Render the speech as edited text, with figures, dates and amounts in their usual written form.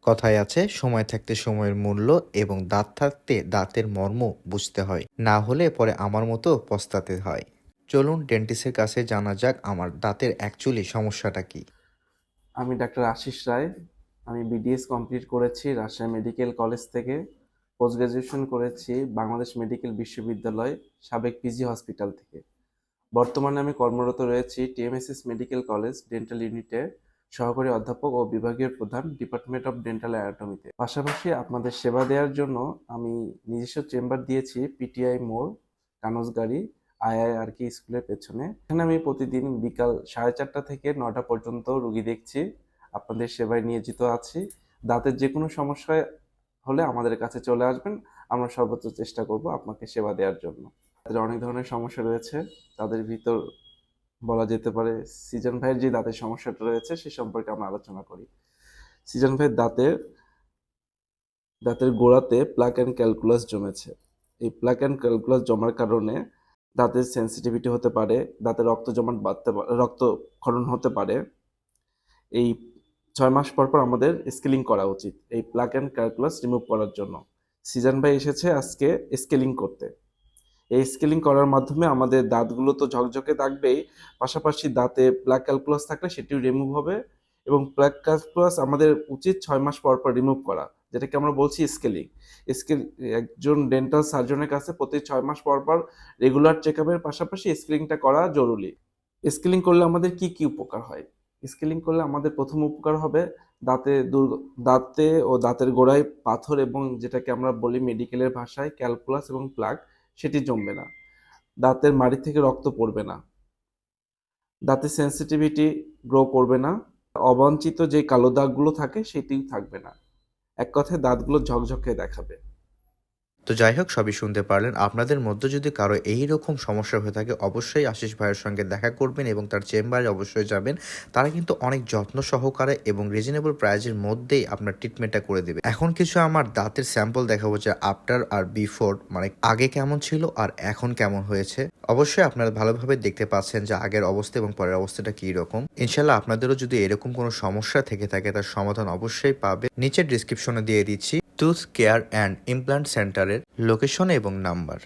কথায় আছে সময় থাকতে সময়ের মূল্য এবং দাঁত থাকতে দাঁতের মর্ম বুঝতে হয়, না হলে পরে আমার মতো পস্তাতে হয়। চলুন ডেন্টিস্টের কাছে জানা যাক আমার দাঁতের অ্যাকচুয়ালি সমস্যাটা কি। আমি ডাক্তার আশিস রায়। আমি বিডিএস কমপ্লিট করেছি রাজশাহী মেডিকেল কলেজ থেকে। পোস্ট গ্রাজুয়েশন করেছি বাংলাদেশ মেডিকেল বিশ্ববিদ্যালয় সাবেক পিজি হসপিটাল থেকে। বর্তমানে আমি কর্মরত রয়েছি টিএমএসএস মেডিকেল কলেজ ডেন্টাল ইউনিটে সহকারী অধ্যাপক ও বিভাগীয় প্রধান, ডিপার্টমেন্ট অফ ডেন্টাল অ্যানাটমিতে। পাশাপাশি আপনাদের সেবা দেওয়ার জন্য আমি নিজস্ব চেম্বার দিয়েছি পিটিআই মোড়, কানজগাড়ি, আইআইআরকে স্কুলের পেছনে। এখানে আমি প্রতিদিন বিকাল 4:30 থেকে 9টা পর্যন্ত রুগী দেখছি। আপনাদের সেবায় নিয়োজিত আছি। দাঁতের যে কোনো সমস্যা হলে আমাদের কাছে চলে আসবেন। আমরা সর্বোচ্চ চেষ্টা করব আপনাকে সেবা দেওয়ার জন্য। তাদের অনেক ধরনের সমস্যা রয়েছে। তাদের ভিতর বলা যেতে পারে সিজন ভাইয়ের যে দাঁতের সমস্যাটা রয়েছে সে সম্পর্কে আমরা আলোচনা করি। সিজন ভাইয়ের দাঁতের গোড়াতে প্লাক অ্যান্ড ক্যালকুলাস জমেছে। এই প্লাক অ্যান্ড ক্যালকুলাস জমার কারণে দাঁতের সেন্সিটিভিটি হতে পারে, দাঁতে রক্ত জমাট বাঁধতে পারে, রক্তক্ষরণ হতে পারে। এই 6 মাস পর পর আমাদের স্কেলিং করা উচিত এই প্লাক অ্যান্ড ক্যালকুলাস রিমুভ করার জন্য। সিজন ভাই এসেছে আজকে স্কেলিং করতে। এই স্কেলিং করার মাধ্যমে আমাদের দাঁতগুলো তো ঝকঝকে থাকবেই, পাশাপাশি দাঁতে প্লাক ক্যালকুলাস থাকলে সেটিও রিমুভ হবে। এবং প্লাক ক্যালকুলাস আমাদের উচিত 6 মাস পর পর রিমুভ করা, যেটাকে আমরা বলছি স্কেলিং। স্কেল একজন ডেন্টাল সার্জনের কাছে প্রতি 6 মাস পর পর রেগুলার চেক আপের পাশাপাশি স্কেলিংটা করা জরুরি। স্কেলিং করলে আমাদের কি কি উপকার হয়? স্কেলিং করলে আমাদের প্রথম উপকার হবে দাঁতে ও দাঁতের গোড়ায় পাথর এবং যেটাকে আমরা বলি মেডিকেলের ভাষায় ক্যালকুলাস এবং প্লাক, সেটি জমবে না। দাঁতের মাড়ি থেকে রক্ত পড়বে না। দাঁতের সেন্সিটিভিটি গ্রো করবে না। অবাঞ্ছিত যে কালো দাগগুলো থাকে সেটিও থাকবে না। এক কথায় দাঁতগুলো ঝকঝকে দেখাবে। তো যাই হোক, সবই শুনতে পারলেন। আপনাদের মধ্যে যদি কারো এই রকম সমস্যা হয়ে থাকে অবশ্যই আশিস ভাইয়ের সঙ্গে দেখা করবেন এবং তার চেম্বারে অবশ্যই যাবেন। তারা কিন্তু অনেক যত্ন সহকারে এবং রিজনেবল প্রাইজের মধ্যেই আপনার ট্রিটমেন্টটা করে দেবে। এখন কিছু আমার দাঁতের স্যাম্পল দেখাবো যে আফটার আর বিফোর, মানে আগে কেমন ছিল আর এখন কেমন হয়েছে। অবশ্যই আপনারা ভালোভাবে দেখতে পাচ্ছেন যে আগের অবস্থা এবং পরের অবস্থাটা কি রকম। ইনশাল্লাহ আপনাদেরও যদি এরকম কোনো সমস্যা থেকে থাকে তার সমাধান অবশ্যই পাবে। নিচের ডিসক্রিপশনে দিয়ে দিচ্ছি টুথ কেয়ার অ্যান্ড ইমপ্লান্ট সেন্টারের লোকেশন এবং নাম্বার।